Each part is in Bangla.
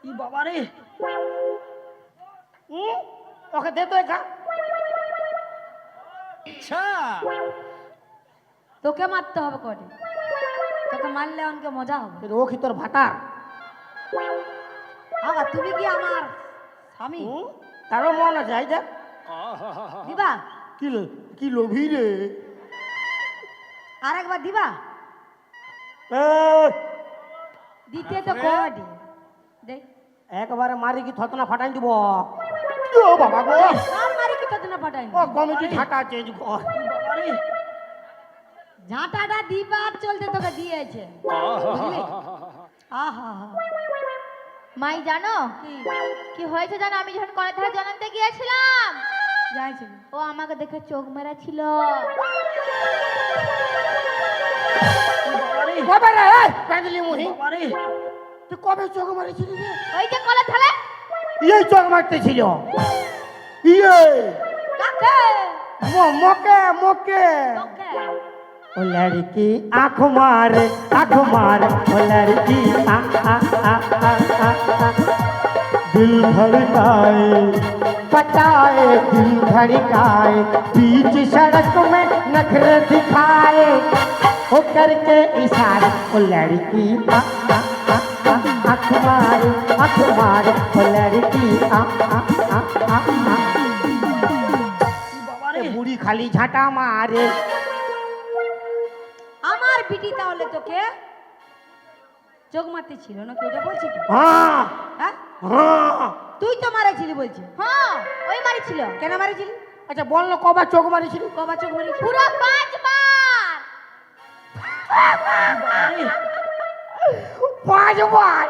ই বাবা রে ওকে দে তো একা আচ্ছা তোকে মারতে হবে কটে, তোকে মারলে অনেকে মজা হবে। ও কি তোর ভাটার বাবা তুমি কি আমার স্বামী? তারও মন আছে এই দেখ দিবা কি কি লোভী রে আরেকবার দিবা? এই, দিতে তো কটে দেখ একবারে মারি কি থতনা ফাটাই দিব ও বাবা গো আর মারি কি তো না পাঠাই ও কমিটি ঝাঁটা চেঞ্জ কর বাবা রে ঝাঁটাটা দিবার চলতে তোকে দিয়েছে বুঝলি? আহা মাই জানো কি কি হয়েছে জানো? আমি যখন কলের ধারে জনমতে গিয়েছিলাম, যাইছিল ও আমাকে দেখে চোখ মেরা ছিল। কবে রে এই প্যান্ডেলি মুহি বাবা রে তুই কবে চোখ মারিছিলি রে ওই যে কলের ধারে এই চোখ মারতেছিল ইয়ে কাকে মোকে মোকে তোকে ओ लड़की आँख मार ओ लड़की आ आ आ आ आ आ दिल धड़काए पटाए दिल धड़काए बीच सड़क में नखरे दिखाए ओ करके इशारा ओ लड़की आ आ आ आ आँख मार ओ लड़की आ आ आ आ आ बुढ़ी खाली झाटा मारे আমার বিটি তাহলে তোকে চোখ মারতে ছিল না ওটা বলছি কি? हाँ হ্যাঁ हाँ তুই তো মারেছিলি বলছি। হ্যাঁ ওই মারিছিল কেন মারেছিলি? अच्छा बोल लो कबा चोक मारी কবা চোখ মারেছিলি? পুরো 5 বার। 5 बार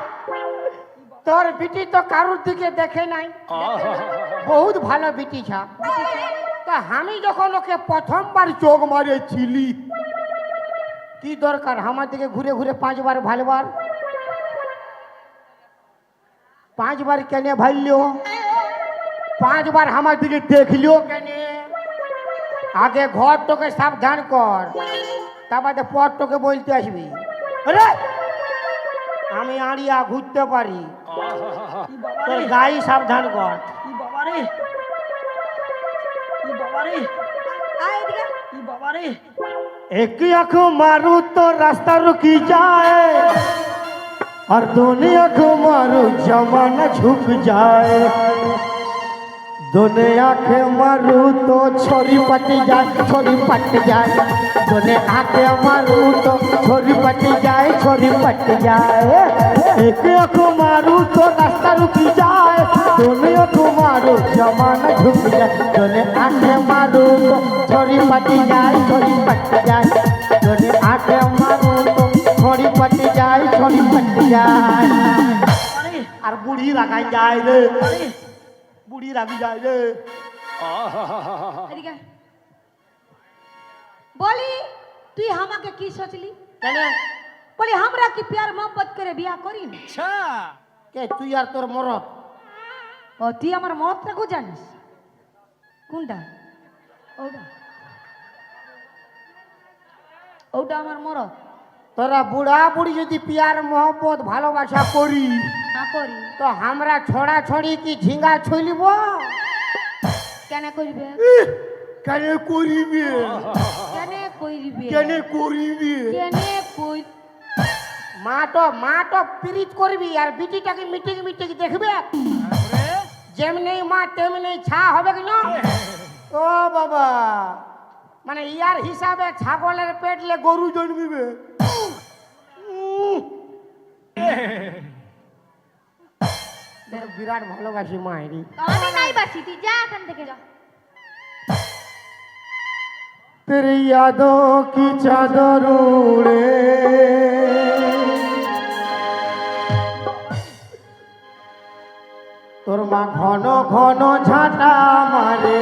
তোর বিটি তো কারুর দিকে দেখে নাই বহুত ভালো বিটি ছা তা আমি যখন ওকে প্রথমবার চোখ মারেছিলি কি দরকার আমার দিকে ঘুরে ঘুরে 5 বার ভালবার 5 বার কেনে ভাইলিও 5 বার আমার দিকে দেখলিও কেনে আগে ঘর তোকে সাবধান কর তারপরে পর তোকে বলতে আসবি আরে আমি আড়িয়া ঘুরতে পারি তোর গাই সাবধান কর আয় এদিকে। एक आँख मारू तो रास्ता रुकी जाए और दोनों आँख मारू जमाना झुक जाए दोनों आँख मारू तो छोरी पट जाए दोनों आँख मारू तो छोरी पट जाए एक आँख मारू तो रास्ता रुकी जाए दोनों आँख मारू जमाना झुक जाए दोनों आँख मारू तो छोरी पट जाए दोनों आँख मारू तो छोरी पट जाए আর বুড়ি লাগাই যায় রে বুড়ি লাগি যায় রে এদিকে। বলি তুই আমাকে কি সোচলি? কেন বলি আমরা কি প্যার মোহব্বত করে বিয়া করি না? আচ্ছা কে তুই আর তোর মরদ ও তুই আমার মতটা কো জানিস? কোনটা? ওটা ওটা আমার মরদ। তোরা বুড়া বুড়ি যদি পিয়ার মোহব্বত ভালোবাসা করি না করি তো আমরা ছড়া ছড়ি কি ঝিঙ্গা ছইলিব কেন করবে? কেন করিবে কেন কইরবে? কেন করিবে কেন কই? মা তো পিরিত করবি আর বিটিটাকে মিটিং দেখবে যেমনি মা তেমনি ছা হবে কি না ও বাবা মানে ইয়ার হিসাবে ছাগলের পেটলে গরু জন্মিবে বিরাট ভালোবাসি মায়েরি আমি নাই বাসি, তুই যা এখান থেকে যা। तेरी यादों की चादर उड़े তোর মা ঘন ঘন ঝাঁটা মারে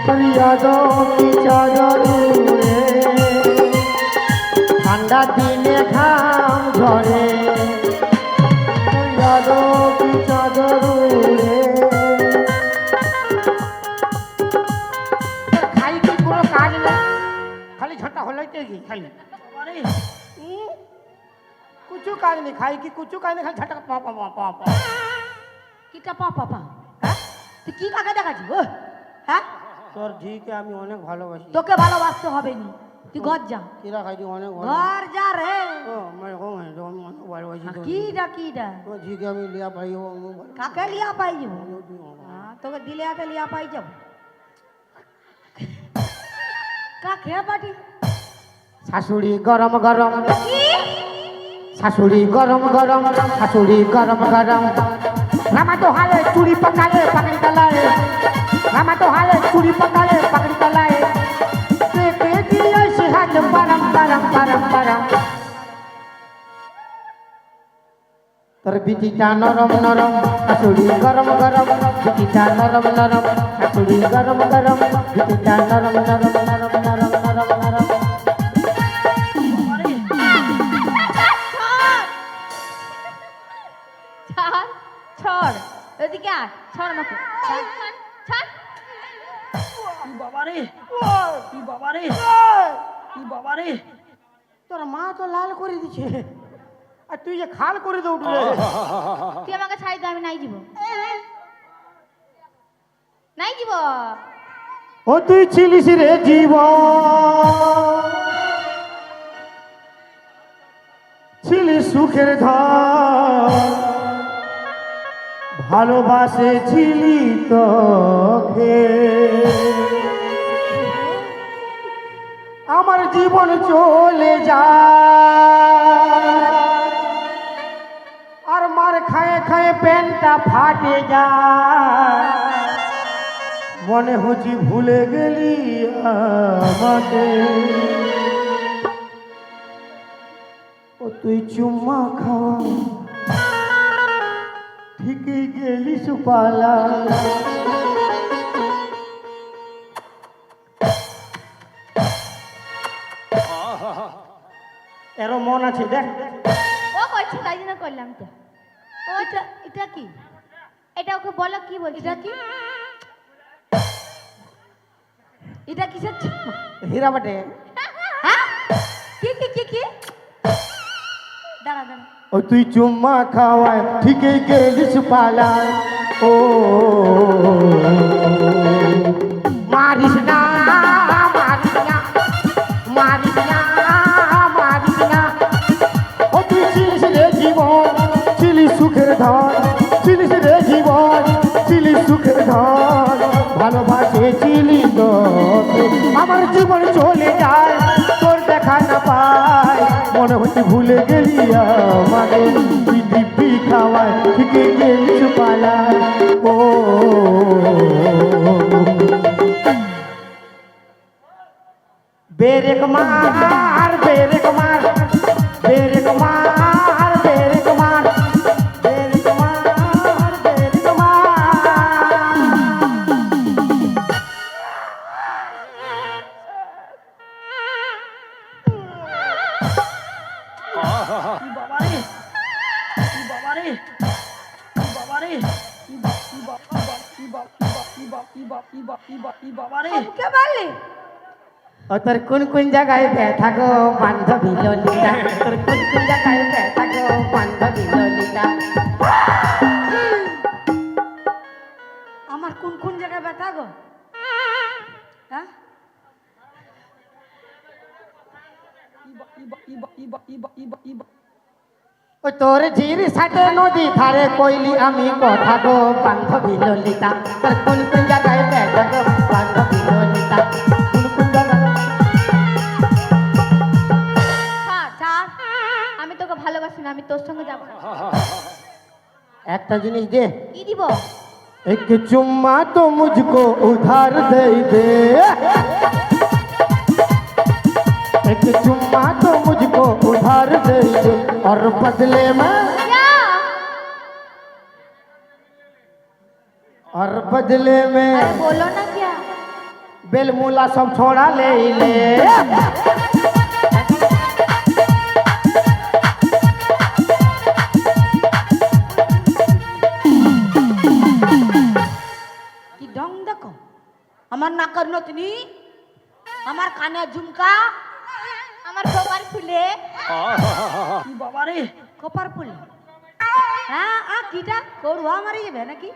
তোর यादों की चादर उड़े ঠান্ডা দিনে ঘাম ঝরে তোর यादों की चादर उड़े খালি কি কোনো কাজ নেই খালি ঝাঁটা হলাইতে গিয়ে খালি कुछ কুচু কাজ নেই খাই কি কুচু কাজ নেই খালি ঝাটা পা পা পা পা পা কিটা পা পা পা হ্যাঁ তুই কি কাকে দেখাচ্ছি ও হ্যাঁ তোর ঝিকে আমি অনেক ভালোবাসি তোকে ভালোবাসতে হবে নি তুই ঘর যা কিরা খাই অনেক ভালো ঘর যা রে ও আমার কম হয় তো আমি অনেক ভালোবাসি তোর কিটা কিটা তোর ঝিকে আমি লিয়া পাই ও আমি ভালো- কাকে লিয়া পাই যাব আমিও তুই আমার। হ্যাঁ তোকে দিলে হাতে লিয়া পাই যাব কাকে পাটি শাশুড়ি গরম গরম শাশুড়ি গরম গরম শাশুড়ি গরম গরম রামা তো হালে চুরি পকালে পাকড়ি তলায় রামা তো হালে চুরি পকালে পাকড়ি তলায় দেখে দিয়ে সে হাত পারম পারম পারম পারম তোর বিটিটা নরম নরম শাশুড়ি গরম গরম বিটিটা নরম নরম শাশুড়ি গরম গরম বিটিটা নরম নরম নরম নরম নরম নরম ছাড় ছড় ওদিকে আয় ছড় আমাকে ছাড় ছাড় বাবারে কি বাবারে কি বাবারে তোর মা তো লাল করে দিছে আর তুই যে খাল করে দে উঠলে তুই আমাকে ছাড়ি দে আমি নাই যাব নাই যাব ও তুই ছিলিস রে জীব ছিলি সুখের ধর ভালোবাসেছিলি তোকে আমার জীবন চলে যায় আর মার খায়ে খায়ে প্যান্টটা ফাটে যায় মনে হচ্ছে ভুলে গেলি আমাকে ও তুই চুম্মা খাওয়া ঠিকই গেলি সুপালা এরও মন আছে দেখ ও করছে তাই জন্য করলাম তো ও এটা এটা কি এটা ওকে বলো কি বলছিস এটা কি এটা কিসের চুম্মা? হীরা বটে হ্যাঁ কি কি কি কি দাঁড়া দাঁড়া ও তুই চুম্মা খাওয়ায় ঠিকই গেলিস পালায় ও মারিস না মারিস না মারিস না মারিস না ও তুই ছিলিস রে জীবন ছিলি সুখের ধন ছিলিস রে জীবন ছিলি সুখের ধন ভালোবাসেছিলি তোকে আমার জীবন চলে যায় তোর দেখা না পায় মনে হচ্ছে ভুলে গেলি আমাকে তুই দিব্যি খাওয়ায় ঠিকই গেলিস পালায় ও বেরেক মার বেরেক মার বেরেক মার বেরেক মার বেরেক মার বেরেক মার কি বাবারে কি বাবারে কি বাবারে কি বাবারে কে বললি ও তোর কোন কোন জায়গায় ব্যথা গো বান্ধবী ললিতা তোর কোন কোন জায়গায় ব্যথা গো বান্ধবী ললিতা আমার কোন কোন জায়গায় ব্যথা গো হ্যাঁ ও তোর ঝির সাথে নদী ধারে কইলি আমি কথা গো বান্ধবী ললিতা তোর কোন কোন জায়গায় ব্যথা গো বান্ধবী ললিতা কোন কোন জায়গায় ছাড় ছাড় আমি তোকে ভালোবাসি না আমি তোর সঙ্গে যাবো না একটা জিনিস দে কি দিব एक चुम्मा तो मुझको उधार दे दे एक चुम्मा तो मुझको उधार दे दे और बदले में क्या और बदले में अरे बोलो ना क्या बेलमूला सब छोड़ा ले ले কি ঢং দেখো আমার নাকের নতনি আমার কানে ঝুমকা আমার খোপার ফুলে কি বাবারে কপার ফুল হ্যাঁ কিটা করুয়া মারি যাবে নাকি